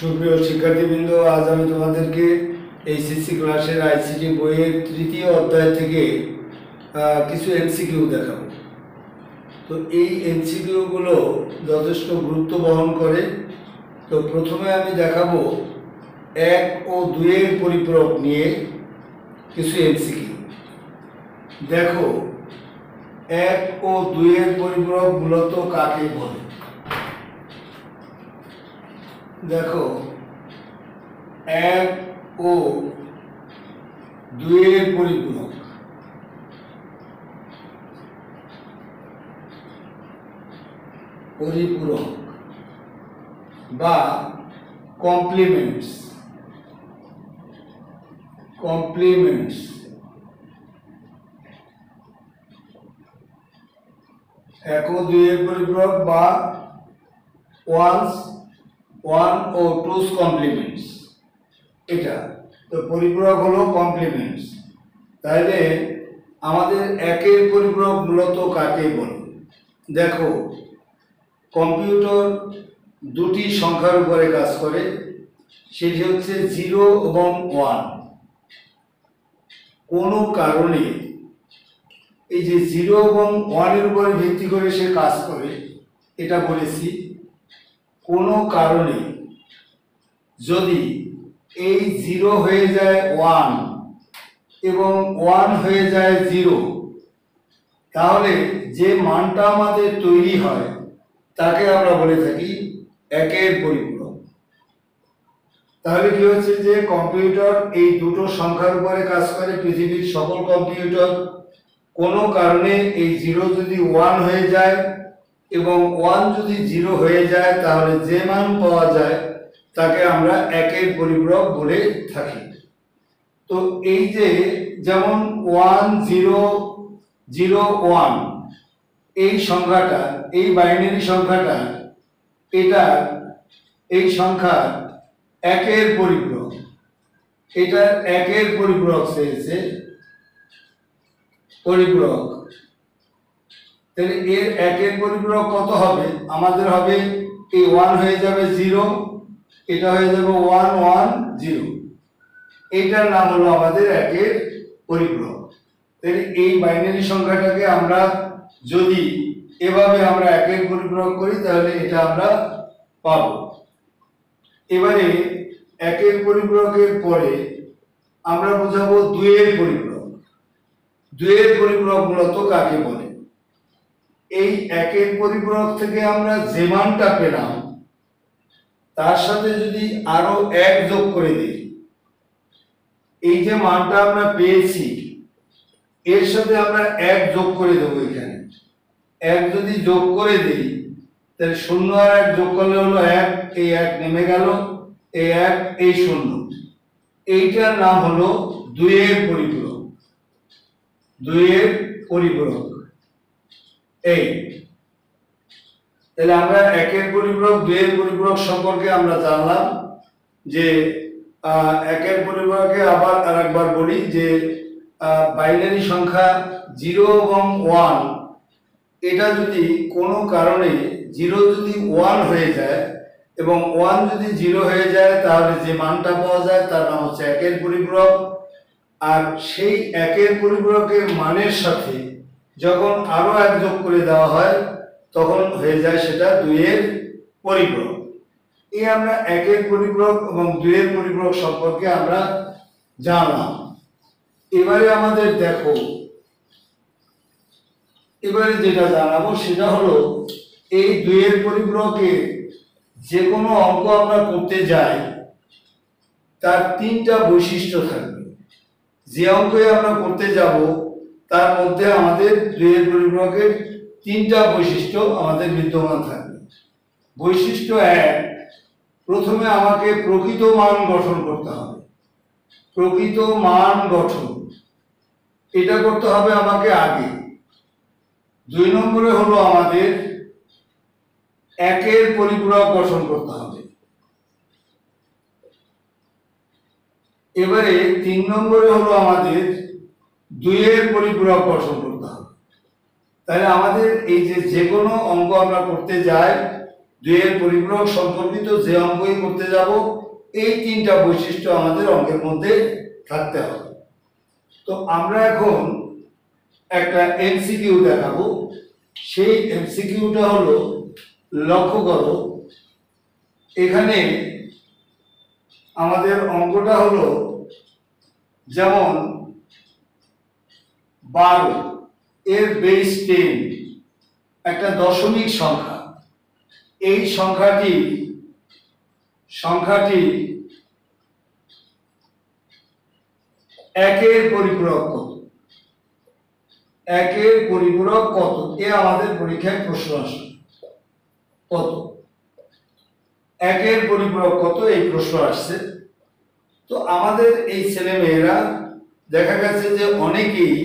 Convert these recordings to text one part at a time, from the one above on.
সুপ্রিয় শিক্ষার্থীবৃন্দ, আজ আমি তোমাদেরকে এইচএসসি ক্লাসের আইসিটি বইয়ের তৃতীয় অধ্যায় থেকে কিছু এমসিকিউ দেখাবো। তো এই এমসিকিউগুলো যথেষ্ট গুরুত্ব বহন করে। তো প্রথমে আমি দেখাবো 1 ও 2 এর পরিপূরক নিয়ে কিছু এমসিকিউ। দেখো, 1 ও 2 এর পরিপূরক মূলত কাকে বলে? দেখো, 1 ও 2 এর পরিপূরক বা কমপ্লিমেন্টস 1 ও 2 এর পরিপূরক বা ওয়ান ও টুস কমপ্লিমেন্টস। এটা তো পরিপূরক হলো কমপ্লিমেন্টস। তাহলে আমাদের 1 এর পরিপূরক মূলত কাকে বলে? দেখো, কম্পিউটার দুটি সংখ্যার উপরে কাজ করে, সেটি হচ্ছে 0 এবং 1। কোনো কারণে এই যে 0 এবং 1 এর উপরে ভিত্তি করে সে কাজ করে, এটা বলেছি। কোনো কারণে যদি এই 0 হয়ে যায় 1 এবং 1 হয়ে যায় 0, তাহলে যে মানটা আমাদের তৈরি হয় তাকে আমরা বলে থাকি 1 এর পরিপূরক। তাহলে কি হচ্ছে যে কম্পিউটার এই দুটো সংখ্যার উপরে কাজ করে, পৃথিবীর সকল কম্পিউটার। কোনো কারণে এই 0 যদি 1 হয়ে যায় এবং 1 যদি 0 হয়ে যায়, তাহলে যে মান পাওয়া যায় তাকে আমরা 1 এর পরিপূরক বলে থাকি। তো এই যে যেমন 1 0 0 1 এই সংখ্যাটা, এই বাইনারি সংখ্যাটা, এটা এই সংখ্যা 1 এর পরিপূরক। এটা 1 এর পরিপূরক চেয়েছে, পরিপূরক। তাহলে এর 1 এর পরিপূরক কত হবে? আমাদের হবে এই 1 হয়ে যাবে 0, এটা হয়ে যাবে 1 1 0। এইটার নাম হলো আমাদের 1 এর পরিপূরক। তাহলে এই বাইনারি সংখ্যাটাকে আমরা যদি এভাবে আমরা 1 এর পরিপূরক করি, তাহলে এটা আমরা পাবো। এবারে 1 এর পরিপূরকের পরে আমরা বোঝাবো 2 এর পরিপূরক। 2 এর পরিপূরক মূলত কাকে বলে? এই 1 এর পরিপূরক থেকে আমরা যে মানটা পেলাম তার সাথে যদি আরো 1 যোগ করে দিই, এই যে মানটা আমরা পেয়েছি এর সাথে আমরা 1 যোগ করে দেবো। এখানে 1 যদি যোগ করে দিই, তাহলে 0 আর 1 যোগ করলে হলো 1, এই 1 নেমে গেল, এই 1 এই 0। এইটার নাম হলো 2 এর পরিপূরক। 2 এর পরিপূরক এই। তাহলে আমরা 1 এর পরিপূরক 2 এর পরিপূরক সম্পর্কে আমরা জানলাম। যে 1 এর পরিপূরকে আবার আরেকবার বলি যে বাইনারি সংখ্যা 0 এবং 1, এটা যদি কোনো কারণে 0 যদি 1 হয়ে যায় এবং 1 যদি 0 হয়ে যায়, তাহলে যে মানটা পাওয়া যায় তার নাম হচ্ছে 1 এর পরিপূরক। আর সেই 1 এর পরিপূরকের মানের সাথে যখন আরো 1 যোগ করে দেওয়া হয়, তখন হয়ে যায় সেটা 2 এর পরিপূরক। এই আমরা 1 এর পরিপূরক এবং 2 এর পরিপূরক সম্পর্কে আমরা জানলাম। এবারে আমাদের দেখো, এবারে যেটা জানাবো সেটা হলো এই 2 এর পরিপূরকে যে কোনো অঙ্ক আমরা করতে যাই তার 3টা বৈশিষ্ট্য থাকবে। যে অঙ্কে আমরা করতে যাব তার মধ্যে আমাদের 2 এর পরিপূরকের 3টা বৈশিষ্ট্য আমাদের বিদ্যমান থাকবে। বৈশিষ্ট্য 1, প্রথমে আমাকে প্রকৃত মান গঠন করতে হবে। প্রকৃত মান গঠন এটা করতে হবে আমাকে আগে। 2 নম্বরে হলো আমাদের 1 এর পরিপূরক গঠন করতে হবে। এবারে 3 নম্বরে হলো আমাদের 2 এর পরিপূরক গঠন করতে হবে। তাহলে আমাদের এই যে কোনো অঙ্ক আমরা করতে যাই 2 এর পরিপূরক সম্পর্কিত যে অঙ্কই করতে যাব এই 3টা বৈশিষ্ট্য আমাদের অঙ্কের মধ্যে থাকতে হবে। তো আমরা এখন একটা এমসিকিউ দেখাবো। সেই এমসিকিউটা হলো, লক্ষ্য করো এখানে আমাদের অঙ্কটা হলো যেমন 12 এর বেস 10 একটা দশমিক সংখ্যা। এই সংখ্যাটি একের পরিপূরক কত? একের পরিপূরক কত? এ আমাদের পরীক্ষায় প্রশ্ন আসে। কত একের পরিপূরক কত, এই প্রশ্ন আসছে। তো আমাদের এই ছেলেমেয়েরা দেখা গেছে যে অনেকেই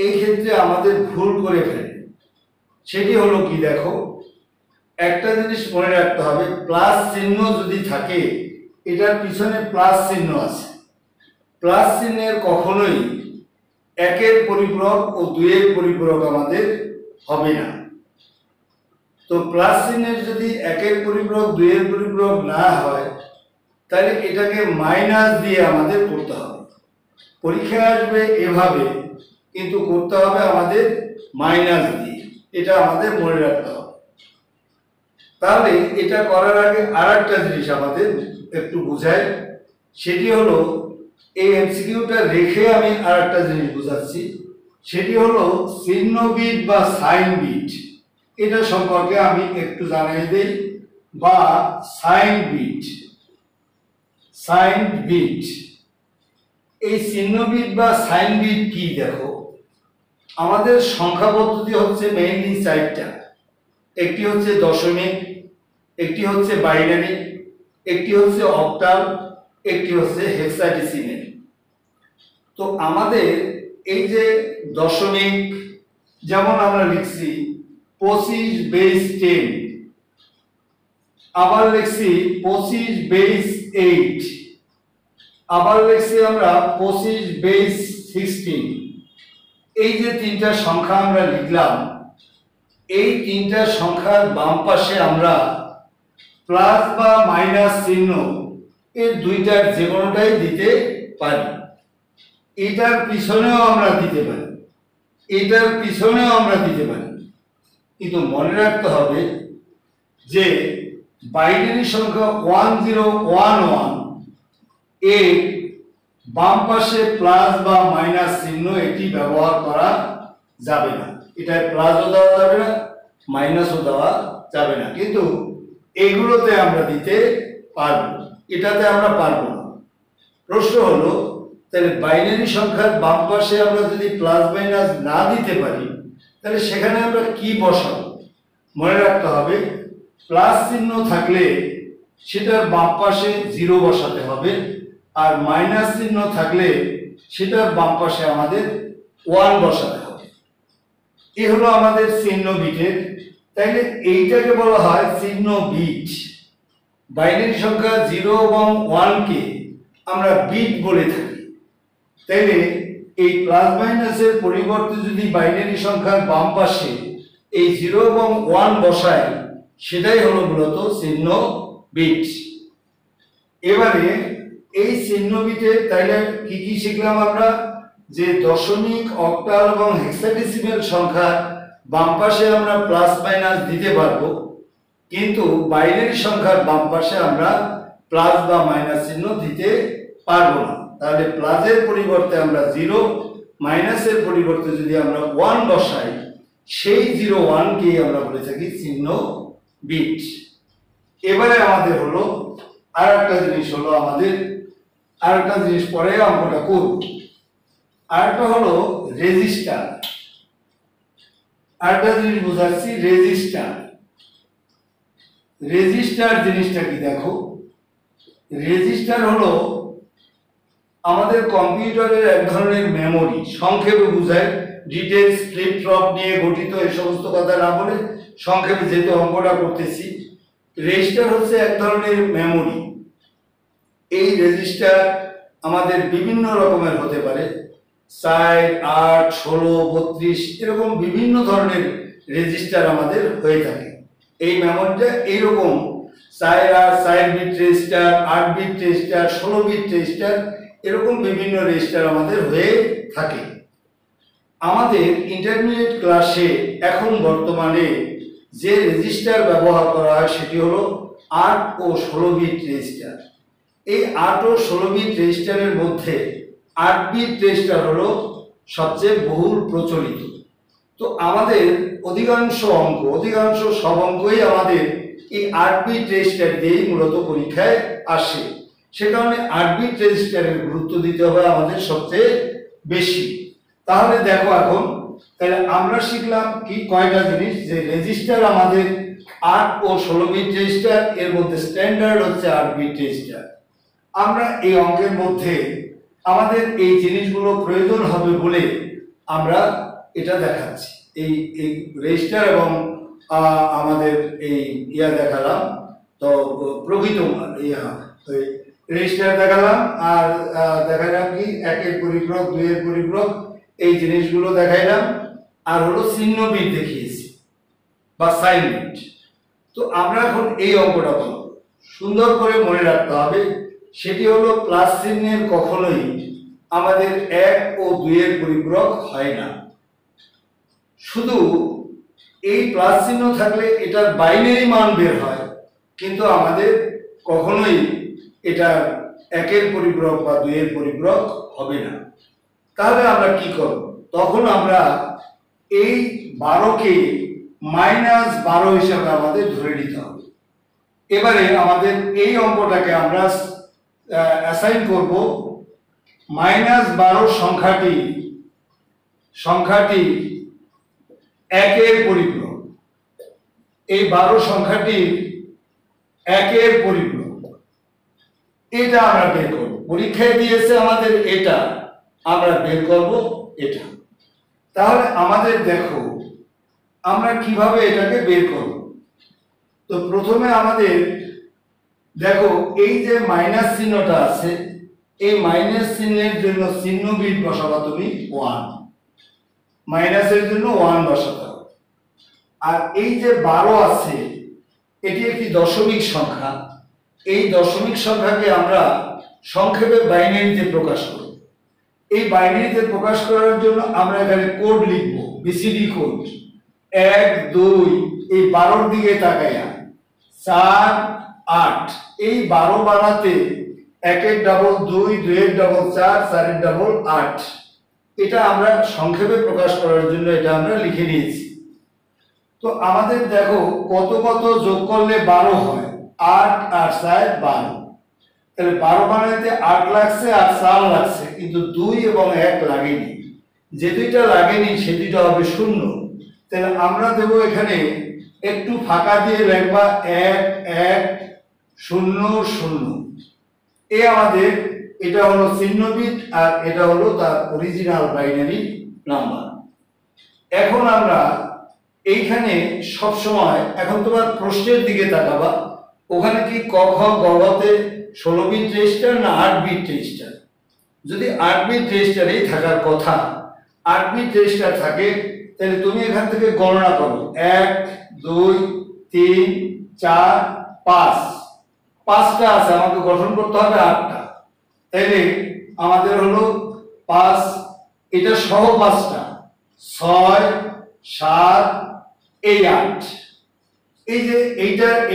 এই ক্ষেত্রে আমাদের ভুল করে ফেলে। সেটি হলো কি, দেখো একটা জিনিস মনে রাখতে হবে, প্লাস চিহ্ন যদি থাকে, এটার পিছনে প্লাস চিহ্ন আছে, প্লাস চিহ্নের কখনোই একের পরিপূরক ও 2 এর পরিপূরক আমাদের হবে না। তো প্লাস চিহ্নের যদি একের পরিপূরক 2 এর পরিপূরক না হয়, তাহলে এটাকে মাইনাস দিয়ে আমাদের করতে হবে। পরীক্ষায় আসবে এভাবে, কিন্তু করতে হবে আমাদের মাইনাস দিয়ে। এটা আমাদের মনে রাখতে হবে। তাহলে এটা করার আগে আরেকটা জিনিস আমাদের একটু বোঝাই, সেটি হলো এই এমসিকিউটা রেখে আমি আরেকটা জিনিস বোঝাচ্ছি। সেটি হলো চিহ্ন বিট বা সাইন বিট। এটা সম্পর্কে আমি একটু জানিয়ে দেই, বা সাইন বিট। এই চিহ্ন বিট বা সাইন বিট কি? দেখো আমাদের সংখ্যা পদ্ধতি হচ্ছে মেইনলি 4টা। একটি হচ্ছে দশমিক, একটি হচ্ছে বাইনারি, একটি হচ্ছে অক্টাল, একটি হচ্ছে হেক্সাডেসিমেল। তো আমাদের এই যে দশমিক, যেমন আমরা লিখছি 25 বেস 10, আবার লিখছি 25 বেস 8, আবার লিখছি আমরা 25 বেস 16। এই যে 3টা সংখ্যা আমরা লিখলাম, এই 3টা সংখ্যার বাম পাশে আমরা প্লাস বা মাইনাস চিহ্ন এর 2টার যে কোনোটাই দিতে পারি। এটার পিছনেও আমরা দিতে পারি, এটার পিছনেও আমরা দিতে পারি। কিন্তু মনে রাখতে হবে যে বাইনারি সংখ্যা 1011 এর বাম পাশে প্লাস বা মাইনাস চিহ্ন এটি ব্যবহার করা যাবে না। এটায় প্লাসও দেওয়া যাবে না, মাইনাসও দেওয়া যাবে না, কিন্তু এগুলোতে আমরা দিতে পারবো, এটাতে আমরা পারবো না। প্রশ্ন হলো, তাহলে বাইনারি সংখ্যার বাম পাশে আমরা যদি প্লাস মাইনাস না দিতে পারি, তাহলে সেখানে আমরা কি বসাবো? মনে রাখতে হবে প্লাস চিহ্ন থাকলে সেটার বাম পাশে 0 বসাতে হবে, আর মাইনাস চিহ্ন থাকলে সেটার বাম পাশে আমাদের 1 বসাতে হবে। এই হলো আমাদের চিহ্ন বিটের। তাইলে এইটাকে বলা হয় চিহ্ন বিট। বাইনারি সংখ্যা 0 এবং 1 কে আমরা বিট বলে থাকি। তাইলে এই প্লাস মাইনাসের পরিবর্তে যদি বাইনারি সংখ্যার বাম পাশে এই 0 এবং 1 বসাই, সেটাই হলো মূলত চিহ্ন বিট। এবারে এই চিহ্ন বিটে তাইলে কি কি শিখলাম আমরা? যে দশমিক, অক্টাল এবং হেক্সাডেসিমেল সংখ্যার বাম পাশে আমরা প্লাস মাইনাস দিতে পারবো, কিন্তু বাইনারি সংখ্যার বাম পাশে আমরা প্লাস বা মাইনাস চিহ্ন দিতে পারবো না। তাহলে প্লাসের পরিবর্তে আমরা 0, মাইনাসের পরিবর্তে যদি আমরা 1 বসাই, সেই 0, 1 কে আমরা বলে থাকি চিহ্ন বিট। এবারে আমাদের হলো আরেকটা জিনিস, হলো আমাদের আরেকটা জিনিস পরে অঙ্কটা করব। আরেকটা হলো রেজিস্টার। আরেকটা জিনিস বোঝাচ্ছি, রেজিস্টার জিনিসটা কি? দেখো রেজিস্টার হলো আমাদের কম্পিউটারের এক ধরনের মেমোরি। সংক্ষেপে বোঝায়, ডিটেলস ফ্লিপ ফ্লপ নিয়ে গঠিত এই সমস্ত কথা না বলে সংক্ষেপে যেহেতু অঙ্কটা করতেছি, রেজিস্টার হচ্ছে এক ধরনের মেমোরি। এই রেজিস্টার আমাদের বিভিন্ন রকমের হতে পারে, 4, 8, 16, 32 এরকম বিভিন্ন ধরনের রেজিস্টার আমাদের হয়ে থাকে। এই মেমোরিটা এইরকম 4 bit register, 8 bit register, 16 bit register, এরকম বিভিন্ন রেজিস্টার আমাদের হয়ে থাকে। আমাদের ইন্টারমিডিয়েট ক্লাসে এখন বর্তমানে যে রেজিস্টার ব্যবহার করা হয় সেটি হলো 8 ও 16 বিট রেজিস্টার। এই 8 ও 16 বিট রেজিস্টারের মধ্যে 8 বিট রেজিস্টার হলো সবচেয়ে বহুল প্রচলিত। তো আমাদের অধিকাংশ সব অঙ্কই আমাদের এই 8 বিট রেজিস্টার দিয়েই মূলত পরীক্ষায় আসে। সে কারণে 8 বিট রেজিস্টারের গুরুত্ব দিতে হবে আমাদের সবচেয়ে বেশি। তাহলে দেখো এখন তাহলে আমরা শিখলাম কি কয়টা জিনিস, যে রেজিস্টার আমাদের 8 ও 16 বিট রেজিস্টার, এর মধ্যে স্ট্যান্ডার্ড হচ্ছে 8 বিট রেজিস্টার। আমরা এই অঙ্কের মধ্যে আমাদের এই জিনিসগুলো প্রয়োজন হবে বলে আমরা এটা দেখাচ্ছি। এই রেজিস্টার এবং আমাদের এই দেখালাম, তো প্রকৃত রেজিস্টার দেখালাম, আর দেখালাম কি 1 এর পরিপূরক, 2 এর পরিপূরক, এই জিনিসগুলো দেখাইলাম, আর হলো চিহ্ন বিট দেখিয়েছি বা সাইন বিট। তো আমরা এখন এই অঙ্কটা করব, সুন্দর করে মনে রাখতে হবে, সেটি হলো প্লাস চিহ্নের কখনোই আমাদের 1 ও 2 এর পরিপূরক হয় না। শুধু এই প্লাস চিহ্ন থাকলে এটার বাইনারি মান বের হয়, কিন্তু আমাদের কখনোই এটা 1 এর পরিপূরক বা 2 এর পরিপূরক হবে না। তাহলে আমরা কি করব? তখন আমরা এই 12কে -12 হিসাবে আমাদের ধরে নিতে হবে। এবারে আমাদের এই অঙ্কটাকে আমরা অ্যাসাইন করব -12 সংখ্যাটি 1 এর পরিপূরক। এই 12 সংখ্যাটি 1 এর পরিপূরক, এটা আমরা বের করব। পরীক্ষায় দিয়েছে আমাদের এটা, আমরা বের করব এটা। তাহলে আমাদের দেখো আমরা কিভাবে এটাকে বের করব। তো প্রথমে আমাদের দেখো এই যে মাইনাস চিহ্নটা আছে, এই মাইনাস চিহ্নের জন্য চিহ্ন বিট বসাবা তুমি 1, মাইনাসের জন্য 1 বসাতে হবে। আর এই যে 12 আছে, এটি একটি দশমিক সংখ্যা। এই দশমিক সংখ্যাকে আমরা সংক্ষেপে বাইনারিতে প্রকাশ করব। এই বাইনারিতে প্রকাশ করার জন্য আমরা এখানে কোড লিখব, বিসিডি কোড 1 2, এই 12 এর দিকে তাকাইয়া 4 8। এই 12 বানাতে 1 এর ডাবল 2, 2 এর ডাবল 4, 4 এর ডাবল 8। এটা আমরা সংক্ষেপে প্রকাশ করার জন্য এটা আমরা লিখে নিয়েছি। তো আমাদের দেখো কত কত যোগ করলে 12 হয়, 8 আর 4 12। তাহলে 12 বানাইতে 8 লাগছে আর 4 লাগছে, কিন্তু 2 এবং 1 লাগেনি। যে দুইটা লাগেনি সে দুইটা হবে 0। তাহলে আমরা দেব এখানে একটু ফাঁকা দিয়ে লিখবা 1 1 0 0। এই আমাদের এটা হলো চিহ্ন বিট, আর এটা হলো তার অরিজিনাল বাইনারি নাম্বার। এখন আমরা এইখানে সব সময়, এখন তোমার প্রশ্নের দিকে তাকাবা, ওখানে কি ক খ গ ঘতে 16 বিট রেজিস্টার না 8 বিট রেজিস্টার? যদি 8 বিট রেজিস্টারেই থাকার কথা, 8 বিট রেজিস্টার থাকে, তাহলে তুমি এখান থেকে গণনা করো 1 2 3 4 5, 5টা আছে, আমাকে গঠন করতে হবে 8টা। তাইলে আমাদের হলো 5, এটা সহ 5টা, 6 7 এই 8। এই যে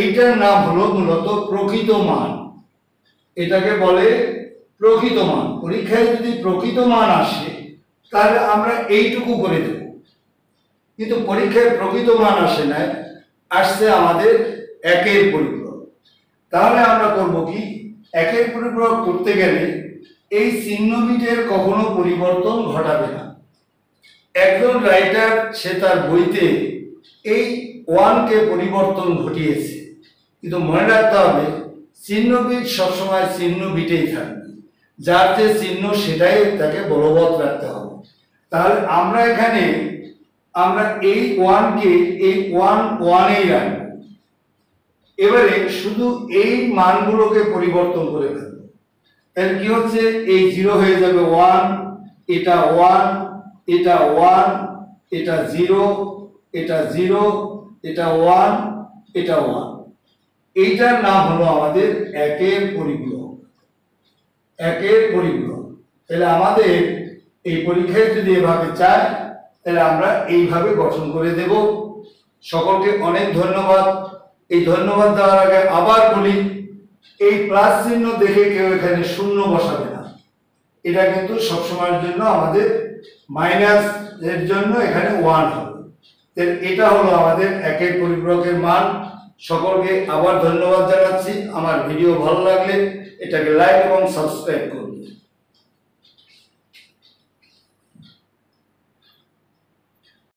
এইটার নাম হলো মূলত প্রকৃত মান। এটাকে বলে প্রকৃত মান। পরীক্ষায় যদি প্রকৃত মান আসে তাহলে আমরা এইটুকু করে দেব, কিন্তু পরীক্ষায় প্রকৃত মান আসে না, আসছে আমাদের 1 এর পরিপূরক। তাহলে আমরা করব কি, 1 এর পরিপূরক করতে গেলে এই চিহ্ন বিটের কখনো পরিবর্তন ঘটাবে না। একজন রাইটার সে তার বইতে এই 1 কে পরিবর্তন ঘটিয়েছে, কিন্তু মনে রাখতে হবে চিহ্ন বিট সবসময় চিহ্ন বিটেই থাকবে, যার যে চিহ্ন সেটাই তাকে বলবৎ রাখতে হবে। তাহলে আমরা এখানে আমরা এই 1 কে এই 1 1এই রাখবো। এবারে শুধু এই মানগুলোকে পরিবর্তন করে ফেলবো। তাহলে কি হচ্ছে, এই 0 হয়ে যাবে 1, এটা 1, এটা 1, এটা 0, এটা 0, এটা 1, এটা 1। এইটার নাম হলো আমাদের একের পরিপূরক। একের পরিপূরক। তাহলে আমাদের এই পরীক্ষায় যদি এভাবে চায় তাহলে আমরা এইভাবে গঠন করে দেব। সকলকে অনেক ধন্যবাদ। এই ধন্যবাদ দেওয়ার আগে আবার বলি, এই প্লাস চিহ্ন দেখে কেউ এখানে শূন্য বসাবে না। এটা কিন্তু সবসময়ের জন্য আমাদের মাইনাস এর জন্য এখানে 1 হবে। এটা হলো আমাদের একের পরিপূরকের মান। সকলকে আবার ধন্যবাদ জানাচ্ছি। আমার ভিডিও ভালো লাগলে এটাকে লাইক এবং সাবস্ক্রাইব করুন।